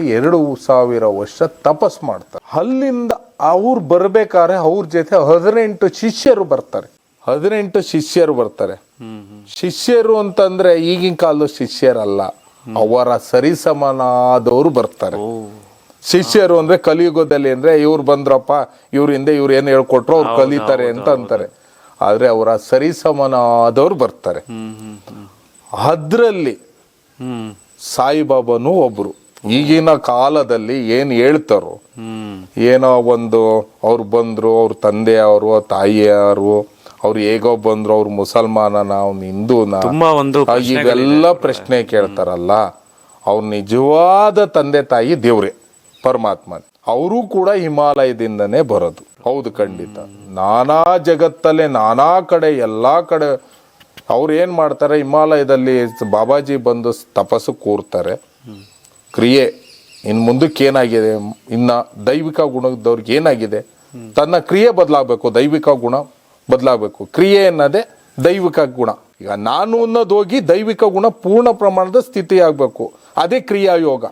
2000 ವರ್ಷ ತಪಸ್ ಮಾಡ್ತಾರೆ. ಅಲ್ಲಿಂದ ಅವ್ರು ಬರ್ಬೇಕಾದ್ರೆ ಅವ್ರ ಜೊತೆ 18 ಶಿಷ್ಯರು ಬರ್ತಾರೆ. 18 ಶಿಷ್ಯರು ಬರ್ತಾರೆ. ಶಿಷ್ಯರು ಅಂತಂದ್ರೆ ಈಗಿನ ಕಾಲದ ಶಿಷ್ಯರಲ್ಲ, ಅವರ ಸರಿಸಮನಾದವರು ಬರ್ತಾರೆ. ಶಿಷ್ಯರು ಅಂದ್ರೆ ಕಲಿಯುಗದಲ್ಲಿ ಅಂದ್ರೆ ಇವ್ರು ಬಂದ್ರಪ್ಪ, ಇವ್ರಿಂದ ಇವ್ರು ಏನ್ ಹೇಳ್ಕೊಟ್ರು ಅವ್ರು ಕಲಿತಾರೆ ಅಂತ ಅಂತಾರೆ. ಆದ್ರೆ ಅವರ ಸರಿಸಮನಾದವ್ರು ಬರ್ತಾರೆ. ಅದ್ರಲ್ಲಿ ಸಾಯಿಬಾಬಾನು ಒಬ್ರು. ಈಗಿನ ಕಾಲದಲ್ಲಿ ಏನ್ ಹೇಳ್ತಾರೋ, ಏನೋ ಒಂದು ಅವ್ರು ಬಂದ್ರು, ಅವ್ರ ತಂದೆಯವರು ತಾಯಿಯವರು ಅವ್ರು ಹೇಗೋ ಬಂದ್ರು, ಅವ್ರು ಮುಸಲ್ಮಾನನ ಅವ್ನು ಹಿಂದೂನ, ಇವೆಲ್ಲ ಪ್ರಶ್ನೆ ಕೇಳ್ತಾರಲ್ಲ, ಅವ್ರ ನಿಜವಾದ ತಂದೆ ತಾಯಿ ದೇವ್ರೆ ಪರಮಾತ್ಮ. ಅವರು ಕೂಡ ಹಿಮಾಲಯದಿಂದನೇ ಬರೋದು. ಹೌದು, ಖಂಡಿತ. ನಾನಾ ಜಗತ್ತಲ್ಲೇ ನಾನಾ ಕಡೆ ಎಲ್ಲಾ ಕಡೆ ಅವ್ರು ಏನ್ ಮಾಡ್ತಾರೆ, ಹಿಮಾಲಯದಲ್ಲಿ ಬಾಬಾಜಿ ಬಂದು ತಪಸ್ಸು ಕೂರ್ತಾರೆ. ಕ್ರಿಯೆ ಇನ್ ಮುಂದಕ್ಕೆ ಏನಾಗಿದೆ, ಇನ್ನ ದೈವಿಕ ಗುಣದವ್ರಿಗೆ ಏನಾಗಿದೆ, ತನ್ನ ಕ್ರಿಯೆ ಬದಲಾಗಬೇಕು, ದೈವಿಕ ಗುಣ ಬದಲಾಗಬೇಕು. ಕ್ರಿಯೆ ಅನ್ನೋದೇ ದೈವಿಕ ಗುಣ. ಈಗ ನಾನು ಅನ್ನೋದು ಹೋಗಿ ದೈವಿಕ ಗುಣ ಪೂರ್ಣ ಪ್ರಮಾಣದ ಸ್ಥಿತಿ ಆಗ್ಬೇಕು. ಅದೇ ಕ್ರಿಯಾಯೋಗ.